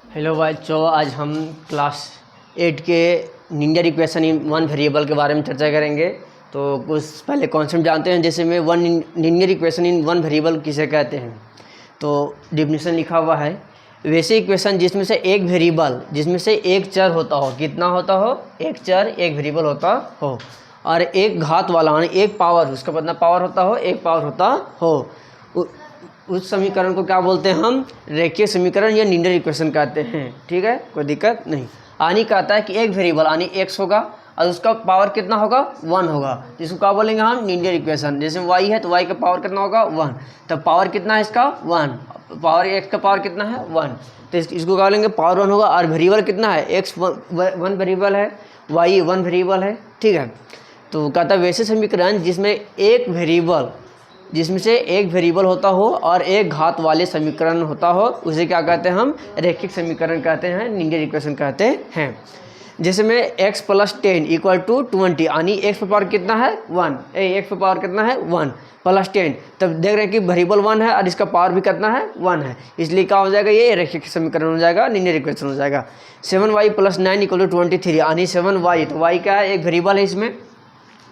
Hello बच्चों, आज हम क्लास 8 के linear equation in one variable के बारे में चर्चा करेंगे। तो कुछ पहले कॉन्सेप्ट जानते हैं, जैसे में one linear equation in one variable किसे कहते हैं। तो डिफिनीशन लिखा हुआ है, वैसे इक्वेशन जिसमें से एक वेरिएबल, जिसमें से एक चर होता हो, कितना होता हो, एक चर एक वेरिएबल होता हो, और एक घात वाला यानी एक पावर, उसका मतलब पावर होता हो, एक पावर होता हो, उस समीकरण को क्या बोलते हैं हम, रेखीय समीकरण या लीनियर इक्वेशन कहते हैं। ठीक है, कोई दिक्कत नहीं। आनी कहता है कि एक वेरिएबल यानी एक्स होगा और उसका पावर कितना होगा, 1 होगा, जिसको क्या बोलेंगे हम, लीनियर इक्वेशन। जैसे y है तो y का पावर कितना होगा, 1, तो पावर कितना है इसका, 1, पावर x का पावर कितना है, 1, तो इसको क्या बोलेंगे, पावर 1 होगा। और वेरिएबल कितना है, x 1 वेरिएबल है, y 1 वेरिएबल है। ठीक है, तो कहता है वैसे समीकरण जिसमें एक वेरिएबल, जिसमें से एक वेरिएबल होता हो और एक घात वाले समीकरण होता हो, उसे क्या कहते हैं हम, रैखिक समीकरण कहते हैं, लीनियर इक्वेशन कहते हैं। जैसे में x + 10 = 20 यानी x पर पावर कितना है, 1, x पर पावर कितना है, 1 + 10, तब देख रहे हैं कि वेरिएबल 1 है और इसका पावर भी कितना है, 1 है, इसलिए क्या हो जाएगा, ये रैखिक समीकरण हो जाएगा, लीनियर इक्वेशन हो जाएगा। 7y + 9 = 23 यानी 7y, तो y क्या है, एक वेरिएबल है, इसमें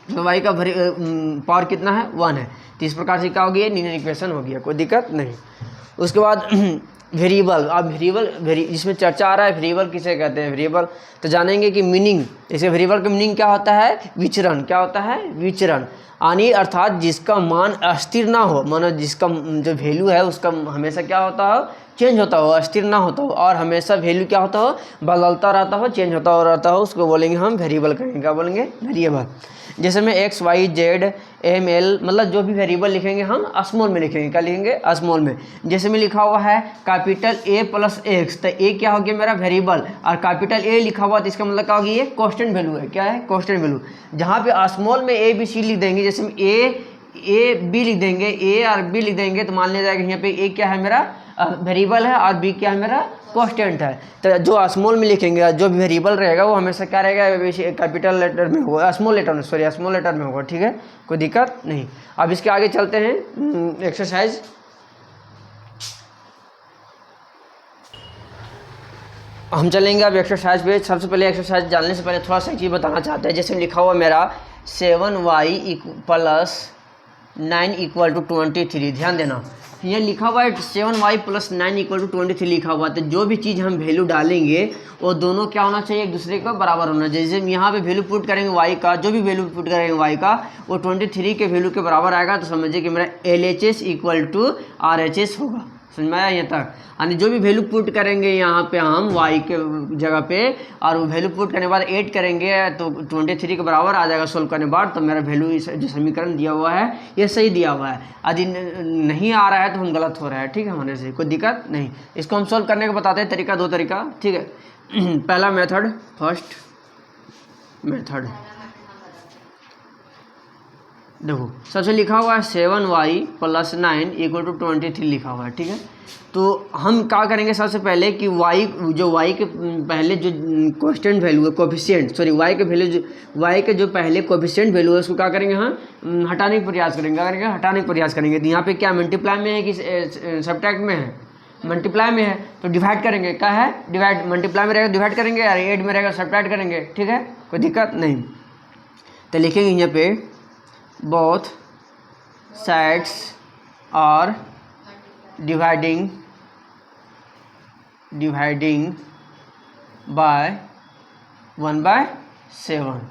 तो y का पावर कितना है, 1 है, तो इस प्रकार से क्या हो गया, लीनियर इक्वेशन हो गया, कोई दिक्कत नहीं। उसके बाद वेरिएबल, अब वेरिएबल जिसमें चर्चा आ रहा है, वेरिएबल किसे कहते हैं, वेरिएबल तो जानेंगे कि मीनिंग, जैसे वेरिएबल का मीनिंग क्या होता है, विचरण, क्या होता है, विचरण, यानी अर्थात जिसका मान अस्थिर ना हो, मानो जिसका जो वैल्यू है उसका हमेशा क्या होता हो, चेंज होता हो, अस्थिर ना होता हो, और हमेशा वैल्यू क्या होता हो, बदलता रहता हो, चेंज होता हो रहता हो, उसको बोलेंगे हम वेरिएबल कहेंगे, क्या बोलेंगे, वेरिएबल। जैसे में x y z m l, मतलब जो भी वेरिएबल लिखेंगे हम स्मॉल में लिखेंगे, क्या लिखेंगे, स्मॉल में। जैसे में लिखा हुआ है कैपिटल A + x, तो a क्या हो गया मेरा, वेरिएबल, और कैपिटल A लिखा हुआ तो इसका मतलब क्या हो गया, ये कांस्टेंट वैल्यू है, क्या है, कांस्टेंट वैल्यू। जहाँ पे स्मॉल में a b c लिख देंगे, जैसे में a b लिख देंगे, a और b लिख देंगे, तो मान लिया जाएगा यहाँ पे a क्या है मेरा, वेरिएबल है, और b क्या है मेरा, कांस्टेंट है। तो जो स्मॉल में लिखेंगे, जो भी वेरिएबल रहेगा वो हमेशा क्या रहेगा, कैपिटल लेटर में होगा, स्मॉल लेटर में, सॉरी स्मॉल लेटर में होगा। ठीक है, कोई दिक्कत नहीं। अब इसके आगे चलते हैं, एक्सरसाइज। हम चलेंगे अब एक्सरसाइज पे। सबसे पहले एक्सरसाइज जानने से पहले थोड़ा सा चीज़ बताना चाहते हैं। जैसे लिखा हुआ मेरा 7y + 9 = 23, ध्यान देना, ये लिखा हुआ है 7y + 9 = 23 लिखा हुआ है, तो जो भी चीज़ हम वैल्यू डालेंगे वो दोनों क्या होना चाहिए, एक दूसरे का बराबर होना चाहिए। जैसे यहाँ पे वैल्यू पुट करेंगे y का, जो भी वैल्यू पुट करेंगे y का, वो 23 के वैल्यू के बराबर आएगा, तो समझिए कि मेरा LHS = RHS होगा। समझ में आया यहाँ तक, यानी जो भी वैल्यू पुट करेंगे यहाँ पे हम y के जगह पे, और वो वैल्यू पुट करने के बाद 8 करेंगे तो 23 के बराबर आ जाएगा सोल्व करने के बाद, तो मेरा वैल्यू जो समीकरण दिया हुआ है ये सही दिया हुआ है। यदि नहीं आ रहा है तो हम गलत हो रहा है, ठीक है, होने से कोई दिक्कत नहीं। इसको हम सोल्व करने का बताते हैं तरीका, दो तरीका, ठीक है। पहला मेथड, फर्स्ट मेथड, देखो सबसे लिखा हुआ है 7y + 9 = 23 लिखा हुआ है, ठीक है। तो हम क्या करेंगे, सबसे पहले कि y, जो y के पहले जो कांस्टेंट वैल्यू है, कोफिशिएंट, सॉरी y के वैल्यू, जो y के जो पहले कोफिशिएंट वैल्यू है उसको क्या करेंगे, हम हटाने का प्रयास करेंगे, क्या करेंगे, हटाने का प्रयास करेंगे। तो यहाँ पे क्या मल्टीप्लाई में है कि सब्ट्रैक्ट में है, मल्टीप्लाई में है, तो डिवाइड करेंगे, क्या है, डिवाइड, मल्टीप्लाई में रहेगा डिवाइड करेंगे, और 8 में रहेगा सब्ट्रैक्ट करेंगे, ठीक है, कोई दिक्कत नहीं। तो लिखेंगे यहाँ पे both sides are dividing by 1/7,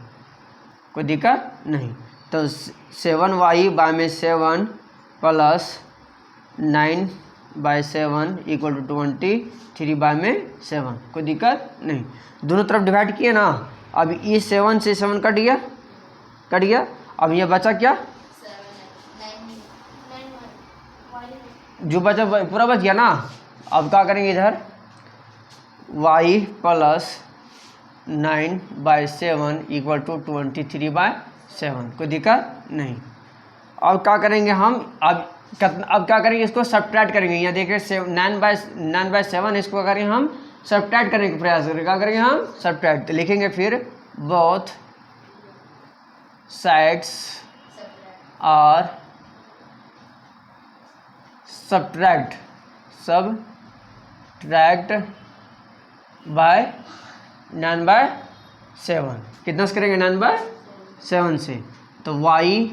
कोई दिक्कत नहीं। तो 7y में 7 + 9/7 = 23/7, कोई दिक्कत नहीं। दोनों तरफ डिवाइड किए ना, अब ये 7 से 7 कट गया, अब ये बचा क्या, जो बचा पूरा बच गया ना। अब क्या करेंगे, इधर y + 9/7 = 23/7, कोई दिक्कत नहीं। अब क्या करेंगे हम, अब क्या करेंगे, इसको सब्ट्रैक्ट करेंगे। यहाँ देखिए 9/7, इसको करेंगे हम सब्ट्रैक्ट करने का प्रयास करेंगे, क्या करेंगे हम, सब्ट्रैक्ट। लिखेंगे फिर both sides are subtract by 9/7, कितना से करेंगे 9/7 से, तो y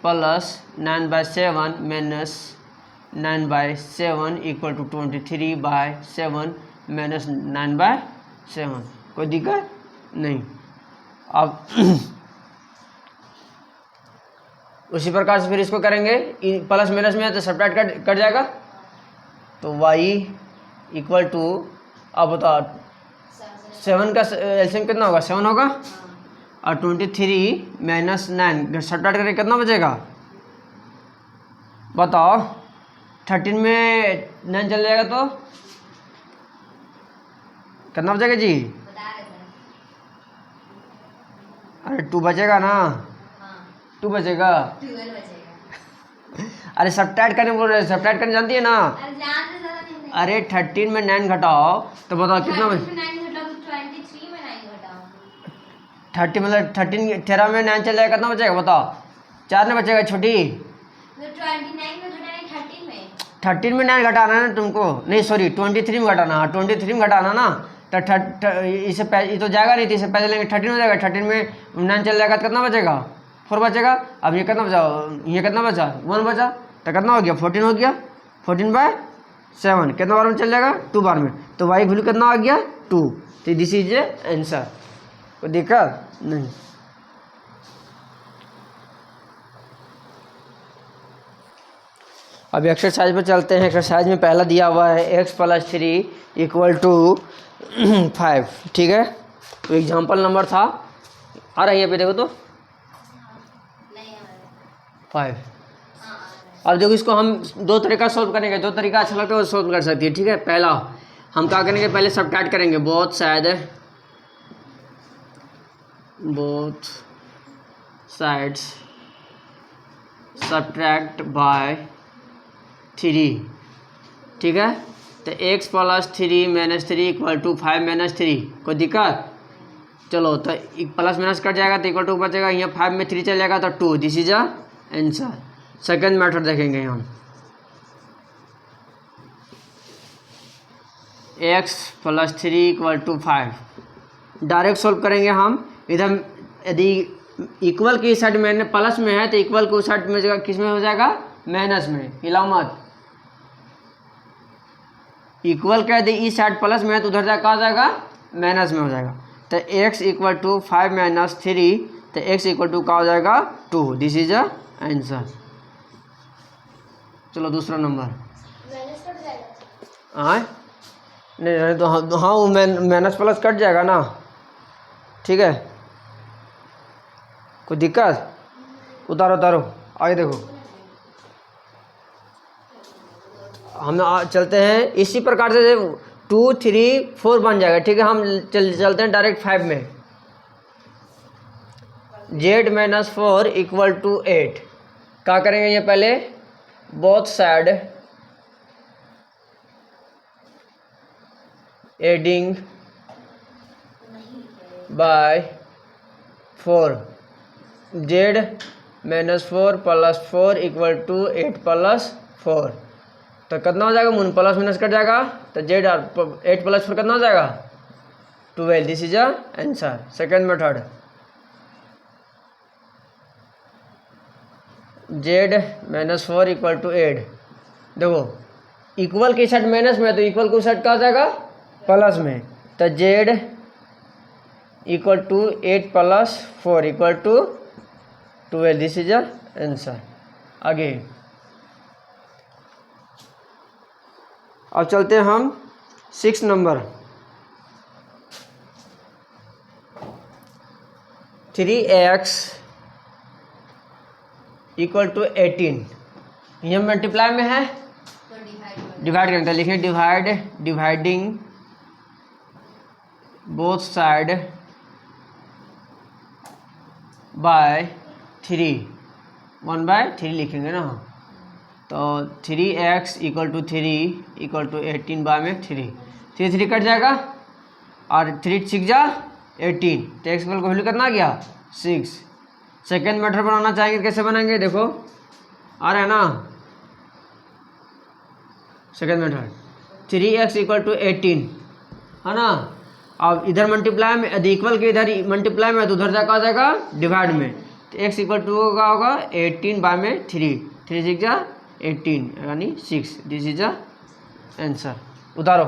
plus 9/7 minus 9/7 equal to 23/7 minus 9/7। कोई दिक्कत नहीं। अब उसी प्रकार से फिर इसको करेंगे, प्लस माइनस में है तो सब्ट्रैक्ट कट जाएगा, तो y इक्वल टू, अब बताओ 7 का एलसीएम कितना होगा, 7 होगा, और 23 माइनस 9 सब्ट्रैक्ट करेंगे कितना बचेगा, बताओ। 13 में 9 चल जाएगा तो कितना बचेगा जी, अरे 2 बचेगा ना, 2 बचेगा। अरे सब्ट्रैक्ट करने बोल रहे, सब्ट्रैक्ट करने जानती है ना। अरे 13 में 9 घटाओ तो बताओ कितना बचे, 30 मतलब 13 में 9 चल जाएगा, कितना बचेगा बताओ, 4 में बचेगा छोटी। 13 में 9 घटाना है ना तुमको, नहीं सॉरी 23 में घटाना, हाँ 23 में घटाना ना, तो इससे ये तो जाएगा नहीं, तो इससे पहले लेंगे 13 हो जाएगा, 13 में 9 चल जाएगा तो कितना बचेगा, 4 बचेगा। अब ये कितना बचा, ये कितना बचा, 1 बचा, तो कितना हो गया 14 हो गया, 14/7 कितना बार में चल जाएगा, 2 बार में, तो y वैल्यू कितना आ गया 2, तो दिस इज ए आंसर। कोई दिक्कत नहीं। अब एक्सरसाइज पे चलते हैं। एक्सरसाइज में पहला दिया हुआ है x + 3 = 5, ठीक है। तो एग्जाम्पल नंबर था, आ रही है पे देखो तो 5। अब देखो इसको हम दो तरीका सोल्व करेंगे, दो तरीका अच्छा लगता है वो सोल्व कर सकती है, ठीक है। पहला हम क्या करेंगे, पहले सब्ट्रैक्ट करेंगे, बोथ साइड्स सब्ट्रैक्ट बाय 3, ठीक है। तो x + 3 - 3 = 5 - 3, कोई दिक्कत। चलो तो प्लस माइनस कट जाएगा तो इक्वल टू बचेगा, यहाँ 5 में 3 चल जाएगा तो 2, this is a answer. Second method देखेंगे हम, x + 3 = 5, डायरेक्ट सोल्व करेंगे हम। इधर यदि इक्वल की साइड में प्लस में है तो इक्वल को साइड में जगह किस में हो जाएगा, माइनस में, हिलाओ मत। इक्वल का यदि इस साइड प्लस में है तो उधर जा कहा जाएगा, माइनस में हो जाएगा। तो x = 5 - 3, तो x = क्या हो जाएगा 2, दिस इज अ आंसर। चलो दूसरा नंबर, हाँ नहीं तो हाँ वो माइनस प्लस कट जाएगा ना, ठीक है। कोई दिक्कत, उतारो आगे देखो। हम चलते हैं इसी प्रकार से 2 3 4 बन जाएगा, ठीक है। हम चलते हैं डायरेक्ट 5 में। z - 4 = 8, क्या करेंगे, ये पहले both side adding by 4, z - 4 + 4 = 8 + 4, तो कितना हो जाएगा, मुन प्लस माइनस कट जाएगा, तो z 8 + 4 कितना हो जाएगा 12, this is a answer. Second method, z - 4 = 8, देखो इक्वल की साइड माइनस में है तो इक्वल की साइड क्या हो जाएगा प्लस में, तो z = 8 + 4 = 12, this is a answer. आगे अब चलते हैं हम 6 नंबर, 3x = 18, ये मल्टीप्लाई में है, डिवाइड करते हैं, लिखें डिवाइडिंग बोथ साइड बाय 3, 1/3 लिखेंगे ना, तो 3x = 3 = 18 बाय में 3, 3 कट जाएगा और 3 6 जा 18, तो x का वैल्यू कितना आ गया 6। सेकेंड मेथड बनाना चाहेंगे, कैसे बनाएंगे देखो, आ रहा है ना। सेकेंड मेथड 3x = 18 है ना, अब इधर मल्टीप्लाई में, यदि इक्वल के इधर मल्टीप्लाई में तो उधर जा जाएगा डिवाइड में, तो x इक्वल टू का होगा 18 बाय में 3 6 18 यानी 6। This is the answer. उतारो।